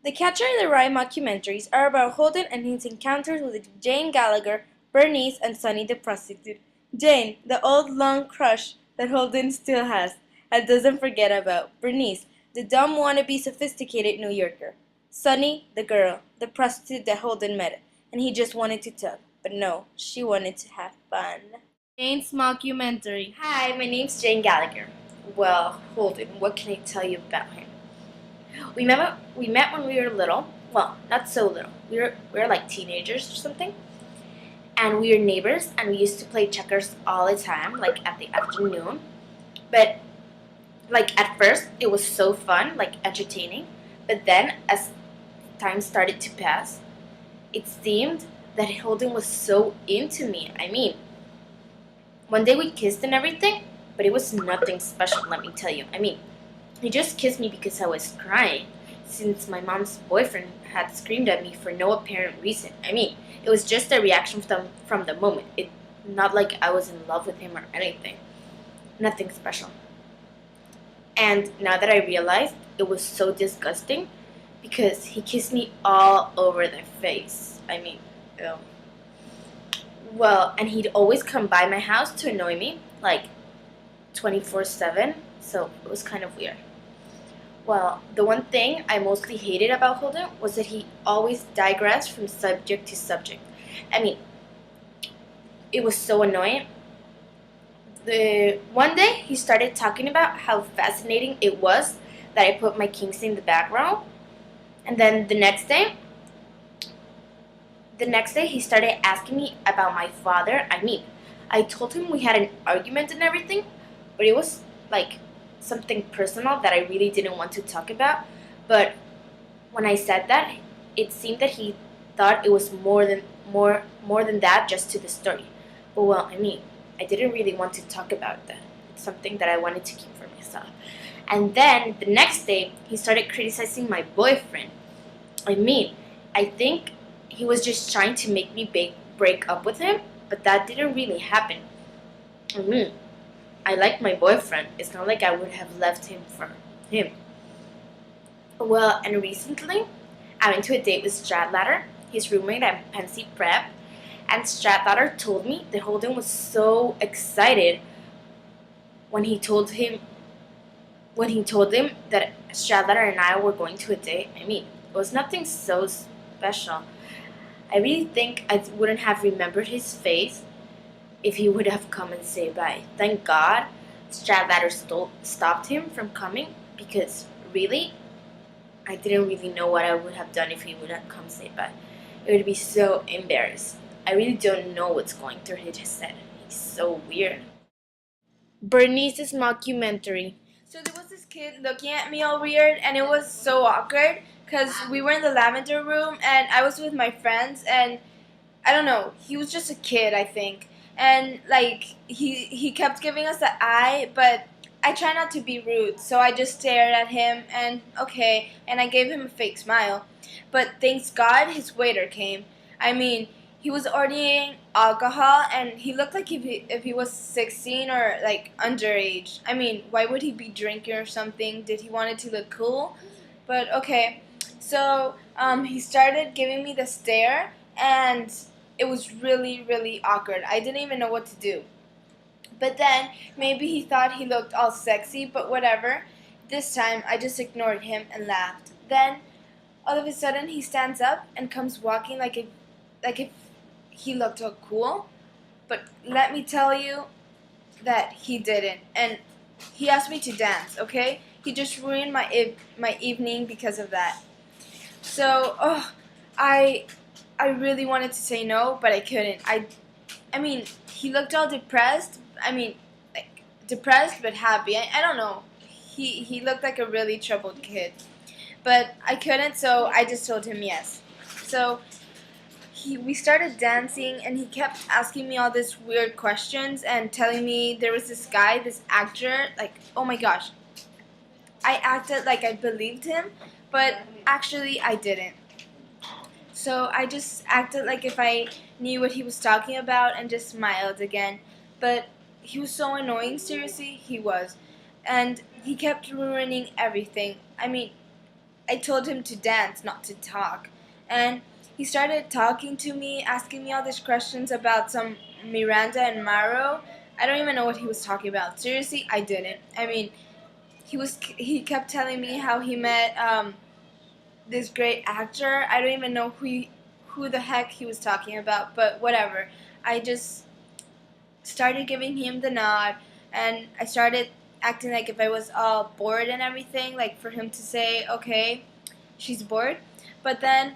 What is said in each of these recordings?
The Catcher and the Rye Mockumentaries are about Holden and his encounters with Jane Gallagher, Bernice, and Sonny the prostitute. Jane, the old long crush that Holden still has and doesn't forget about. Bernice, the dumb wannabe sophisticated New Yorker. Sonny, the girl, the prostitute that Holden met, and he just wanted to talk. But no, she wanted to have fun. Jane's Mockumentary. Hi, my name's Jane Gallagher. Well, Holden, what can I tell you about him? We met when we were little. Well, not so little. We were like teenagers or something. And we were neighbors, and we used to play checkers all the time, like at the afternoon. But like at first, it was so fun, like entertaining. But then, as time started to pass, it seemed that Holden was so into me. I mean, one day we kissed and everything, but it was nothing special, let me tell you. I mean, he just kissed me because I was crying, since my mom's boyfriend had screamed at me for no apparent reason. I mean, it was just a reaction from the moment. It not like I was in love with him or anything. Nothing special. And now that I realized, it was so disgusting because he kissed me all over the face. I mean, ew. Well, and he'd always come by my house to annoy me, like 24/7, so it was kind of weird. Well, the one thing I mostly hated about Holden was that he always digressed from subject to subject. I mean, it was so annoying. The one day he started talking about how fascinating it was that I put my kinks in the background, and then the next day he started asking me about my father. I mean, I told him we had an argument and everything, but it was like something personal that I really didn't want to talk about. But when I said that, it seemed that he thought it was more than that just to the story. But well, I mean, I didn't really want to talk about that. It's something that I wanted to keep for myself. And then the next day, he started criticizing my boyfriend. I mean, I think he was just trying to make me break up with him, but that didn't really happen. I mean, I like my boyfriend. It's not like I would have left him for him. Well, and recently, I went to a date with Stradlater, his roommate at Pensy Prep, and Stradlater told me that Holden was so excited when he told him that Stradlater and I were going to a date. I mean, it was nothing so special. I really think I wouldn't have remembered his face if he would have come and said bye. Thank God Stradlater stopped him from coming, because really, I didn't really know what I would have done if he would have come say bye. It would be so embarrassed. I really don't know what's going through his head. He's so weird. Bernice's Mockumentary. So there was this kid looking at me all weird, and it was so awkward because we were in the lavender room and I was with my friends, and I don't know, he was just a kid, I think. And like he kept giving us the eye, but I try not to be rude, so I just stared at him and I gave him a fake smile. But thanks God his waiter came. I mean, he was ordering alcohol and he looked like if he was 16 or like underage. I mean, why would he be drinking or something? Did he want it to look cool? But okay. So he started giving me the stare, and it was really, really awkward. I didn't even know what to do. But then, maybe he thought he looked all sexy, but whatever. This time, I just ignored him and laughed. Then, all of a sudden, he stands up and comes walking like if he looked all cool. But let me tell you that he didn't. And he asked me to dance, okay? He just ruined my evening because of that. So, I really wanted to say no, but I couldn't. I mean, he looked all depressed. I mean, like depressed but happy. I don't know. He looked like a really troubled kid. But I couldn't, so I just told him yes. So we started dancing, and he kept asking me all these weird questions and telling me there was this guy, this actor, like, oh my gosh. I acted like I believed him, but actually I didn't. So I just acted like if I knew what he was talking about and just smiled again. But he was so annoying, seriously, he was. And he kept ruining everything. I mean, I told him to dance, not to talk. And he started talking to me, asking me all these questions about some Miranda and Maro. I don't even know what he was talking about. Seriously, I didn't. I mean, he kept telling me how he met this great actor. I don't even know who the heck he was talking about, but whatever. I just started giving him the nod, and I started acting like if I was all bored and everything, like for him to say, okay, she's bored. But then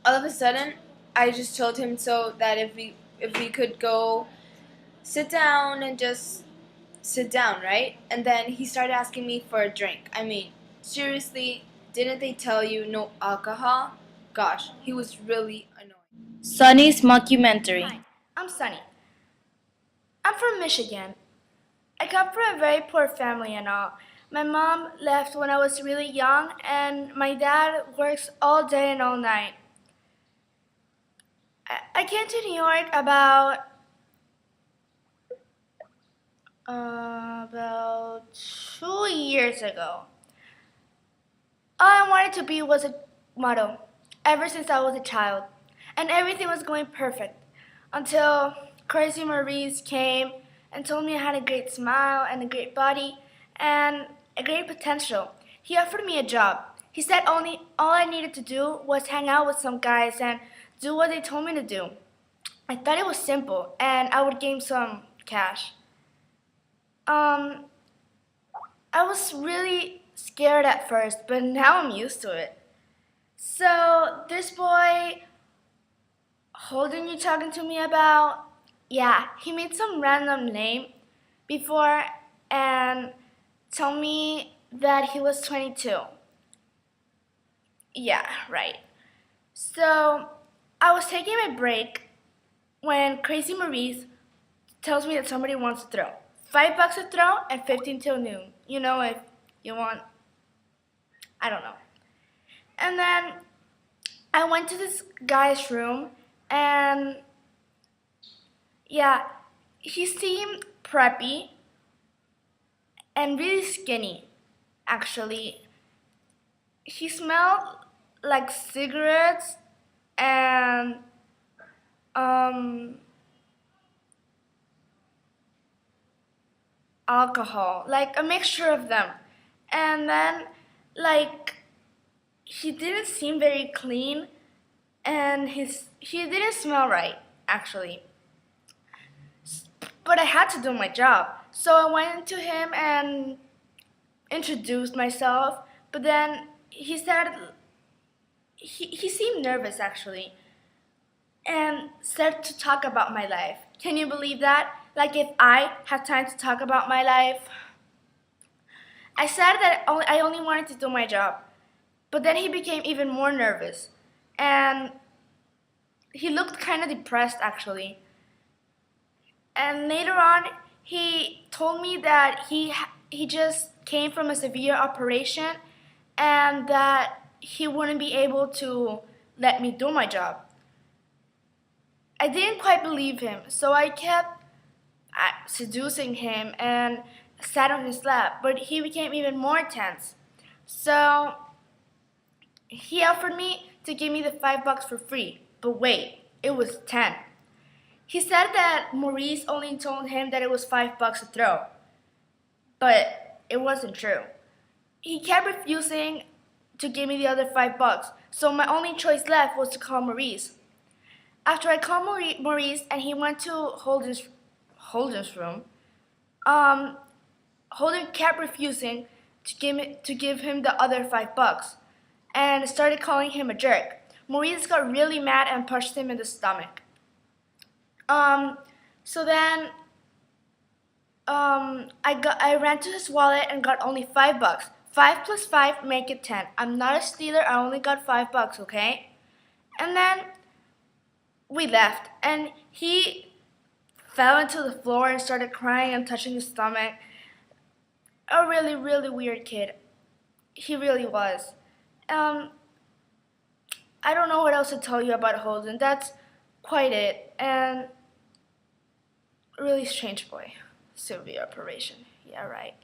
all of a sudden, I just told him so that if we could go sit down and just sit down, right? And then he started asking me for a drink. I mean, seriously, didn't they tell you no alcohol? Gosh, he was really annoying. Sunny's Mockumentary. Hi, I'm Sunny. I'm from Michigan. I come from a very poor family and all. My mom left when I was really young, and my dad works all day and all night. I came to New York about 2 years ago. All I wanted to be was a model ever since I was a child, and everything was going perfect until Crazy Maurice came and told me I had a great smile and a great body and a great potential. He offered me a job. He said only all I needed to do was hang out with some guys and do what they told me to do. I thought it was simple and I would gain some cash. Um, I was really scared at first, but now I'm used to it. So, this boy Holden you talking to me about? Yeah, he made some random name before and told me that he was 22. Yeah, right. So, I was taking my break when Crazy Maurice tells me that somebody wants to throw. $5 a throw and 15 till noon. You know, if you want, I don't know. And then I went to this guy's room and yeah, he seemed preppy and really skinny, actually. He smelled like cigarettes and um, alcohol, like a mixture of them. And then, like, he didn't seem very clean and he didn't smell right, actually. But I had to do my job. So I went to him and introduced myself, but then he said he seemed nervous actually and said to talk about my life. Can you believe that? Like if I had time to talk about my life. I said that I only wanted to do my job. But then he became even more nervous and he looked kind of depressed actually. And later on, he told me that he just came from a severe operation and that he wouldn't be able to let me do my job. I didn't quite believe him, so I kept seducing him and sat on his lap, but he became even more tense. So he offered me to give me the $5 for free, but wait, it was 10. He said that Maurice only told him that it was $5 a throw, but it wasn't true. He kept refusing to give me the other $5, so my only choice left was to call Maurice. After I called Maurice and he went to Holden's room, Holden kept refusing to give him the other $5 and started calling him a jerk. Maurice got really mad and punched him in the stomach. So then I ran to his wallet and got only $5. 5 plus 5 make it 10. I'm not a stealer, I only got $5, okay? And then we left and he fell into the floor and started crying and touching his stomach. A really, really weird kid. He really was. I don't know what else to tell you about Holden. That's quite it. And really strange boy. Severe operation. Yeah, right.